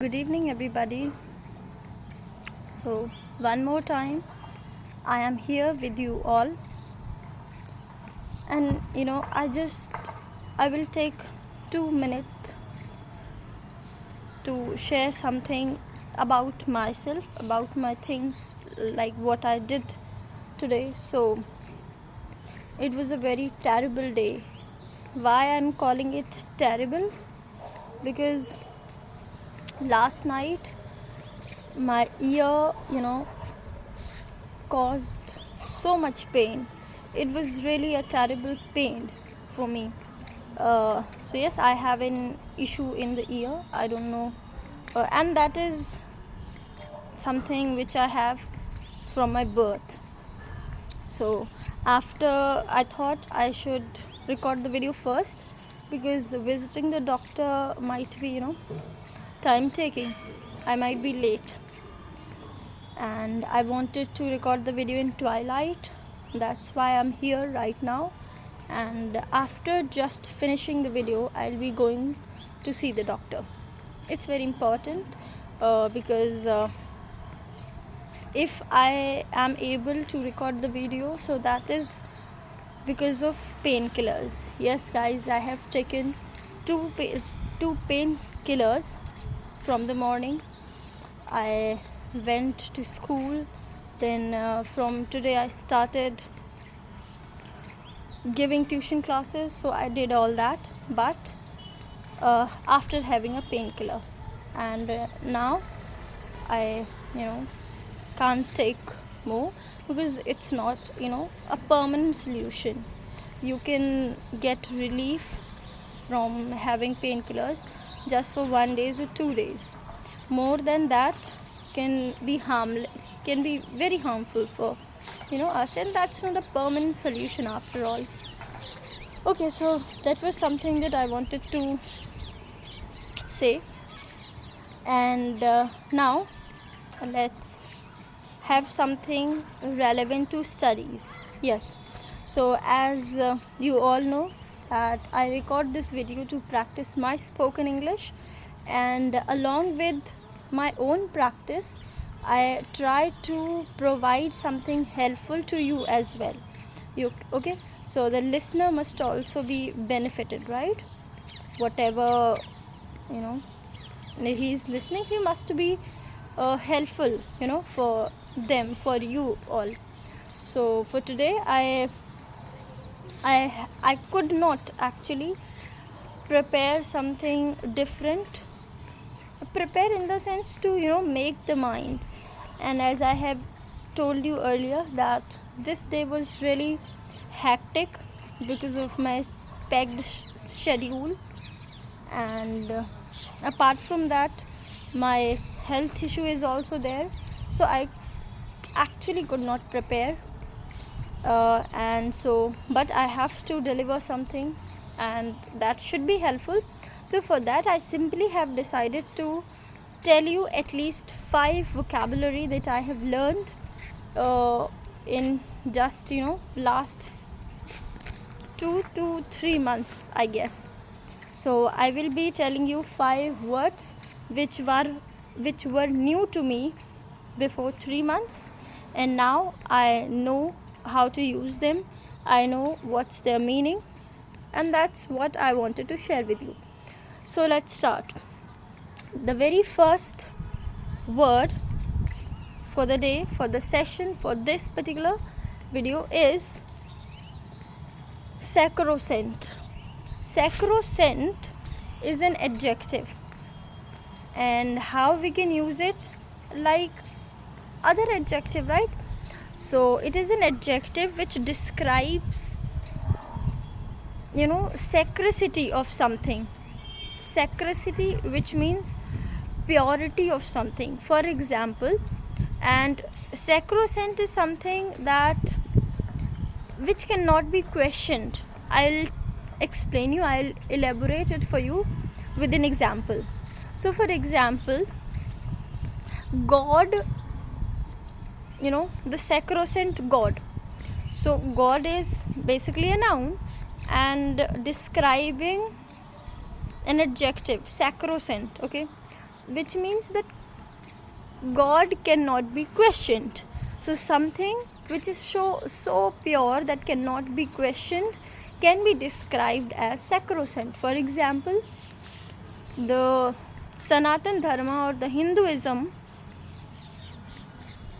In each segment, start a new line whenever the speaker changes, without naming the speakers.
Good evening, everybody. So, one more time, I am here with you all, and I will take 2 minutes to share something about myself, about my things, like what I did today. So, it was a very terrible day. Why I'm calling it terrible? Because last night my ear, caused so much pain. It was really a terrible pain for me. So yes, I have an issue in the ear. I don't know, and that is something which I have from my birth. So after, I thought I should record the video first, because visiting the doctor might be time taking. I might be late, and I wanted to record the video in twilight. That's why I'm here right now, and after just finishing the video I'll be going to see the doctor. It's very important, because if I am able to record the video, so that is because of painkillers. Yes guys, I have taken two painkillers from the morning. I went to school, then from today I started giving tuition classes, so I did all that, but after having a painkiller, and now I can't take more, because it's not a permanent solution. You can get relief from having painkillers just for 1 day or 2 days. More than that can be very harmful for us, and that's not a permanent solution after all. Okay, so that was something that I wanted to say, and now let's have something relevant to studies. Yes, so as you all know that I record this video to practice my spoken English, and along with my own practice I try to provide something helpful to you as well. Okay, so the listener must also be benefited, right? Whatever he's listening, he must be helpful for them, for you all. So for today I could not actually prepare something different. Prepare in the sense to make the mind. And as I have told you earlier, that this day was really hectic because of my packed schedule, and apart from that my health issue is also there, so I actually could not prepare, and so but I have to deliver something, and that should be helpful. So for that I simply have decided to tell you at least 5 vocabulary that I have learned in just last 2 to 3 months, I guess. So I will be telling you 5 words which were new to me before 3 months, and now I know how to use them. I know what's their meaning, and that's what I wanted to share with you. So let's start. The very first word for the day, for the session, for this particular video is sacrosanct. Sacrosanct is an adjective, and how we can use it like other adjective, right? So it is an adjective which describes sacredity of something. Sacredity, which means purity of something, for example. And sacrosanct is something that which cannot be questioned. I'll elaborate it for you with an example. So for example, God, the sacrosanct God. So God is basically a noun and describing an adjective, sacrosanct. Okay, which means that God cannot be questioned. So something which is so pure that cannot be questioned can be described as sacrosanct. For example, the Sanatan Dharma or the Hinduism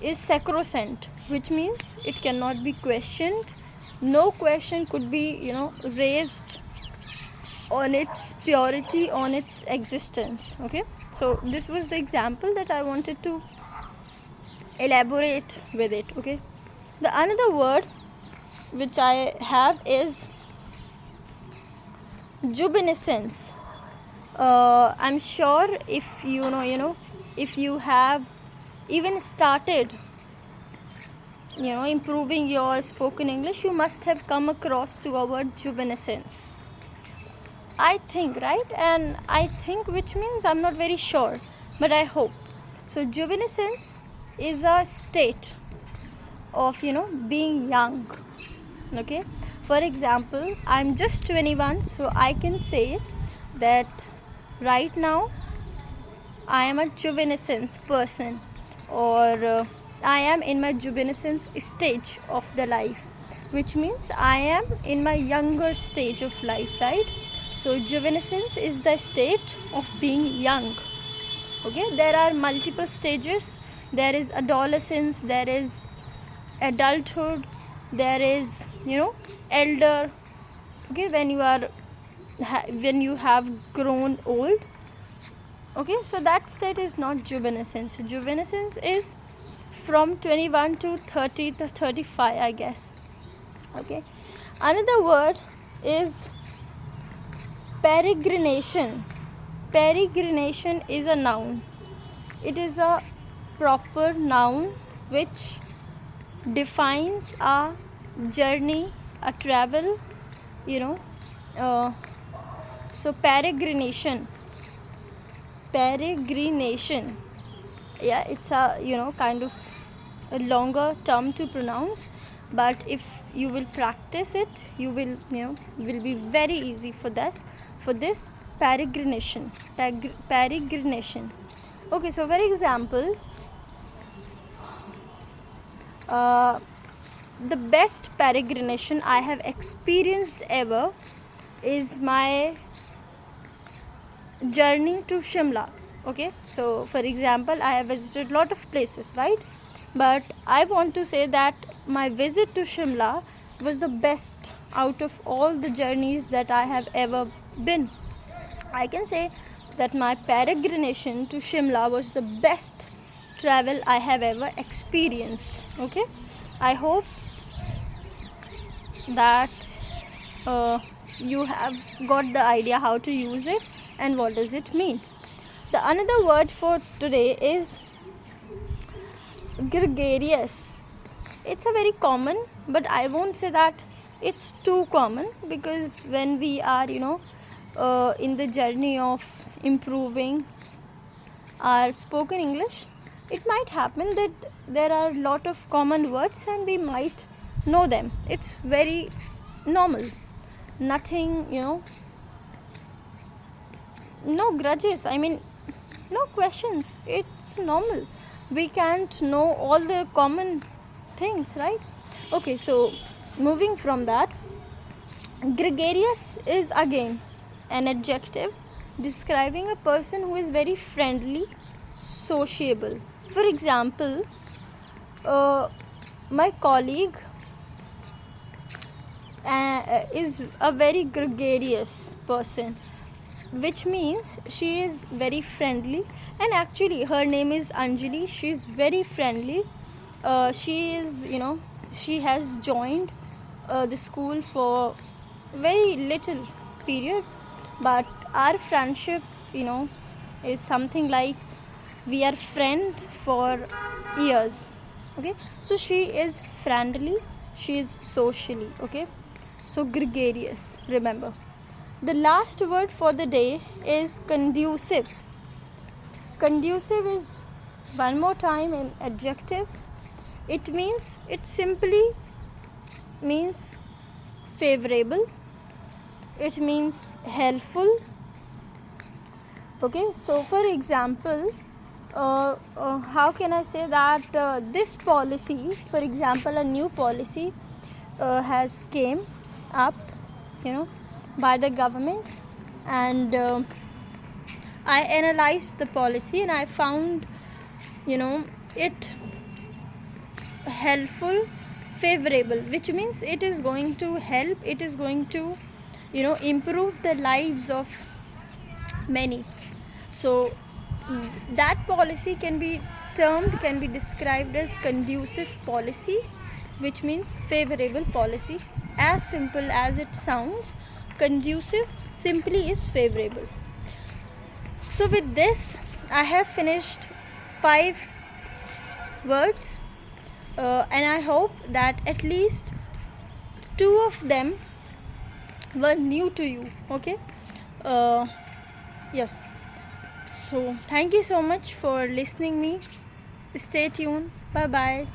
is sacrosanct, which means it cannot be questioned. No question could be, raised on its purity, on its existence. Okay, so this was the example that I wanted to elaborate with it. Okay, the another word which I have is jubinescence. I'm sure if if you have even started improving your spoken English, you must have come across to our word jubinescence, I think, right? And I think, which means I'm not very sure, but I hope so. Jubinescence is a state of being young. Okay, for example, I'm just 21, so I can say that right now I am a jubinescence person, or I am in my jubinescence stage of the life, which means I am in my younger stage of life, right? So jubinescence is the state of being young. Okay, there are multiple stages. There is adolescence, there is adulthood, there is elder. Okay, when you have grown old. Okay, so that state is not jubinescence. Jubinescence is from 21 to 30 to 35, I guess. Okay, another word is peregrination. Peregrination is a noun. It is a proper noun which defines a journey, a travel, so peregrination, yeah, it's a kind of a longer term to pronounce, but if you will practice it, you will will be very easy for this peregrination. Okay, so for example, the best peregrination I have experienced ever is my journey to Shimla. Okay, so for example, I have visited a lot of places, right? But I want to say that my visit to Shimla was the best out of all the journeys that I have ever been. I can say that my peregrination to Shimla was the best travel I have ever experienced. Okay, I hope that you have got the idea how to use it and what does it mean. The another word for today is gregarious. It's a very common, but I won't say that it's too common, because when we are in the journey of improving our spoken English, it might happen that there are a lot of common words and we might know them. It's very normal. Nothing, no grudges. I mean, no questions. It's normal. We can't know all the common things, right? Okay, so moving from that, gregarious is again an adjective describing a person who is very friendly, sociable. For example, my colleague is a very gregarious person, which means she is very friendly, and actually her name is Anjali. She is very friendly. She is she has joined the school for very little period, but our friendship is something like we are friends for years. Okay, so she is friendly, she is socially, okay, so gregarious. Remember, the last word for the day is conducive. Conducive is one more time an adjective. It simply means favorable, it means helpful, Okay, so for example, how can I say that this policy, for example, a new policy has came up, by the government, and I analyzed the policy and I found, it helpful, favorable, which means it is going to help, it is going to improve the lives of many. So that policy can be described as conducive policy, which means favorable policy. As simple as it sounds, conducive simply is favorable. So with this, I have finished 5 words, and I hope that at least 2 of them were new to you. Okay, yes. So thank you so much for listening me. Stay tuned. Bye bye.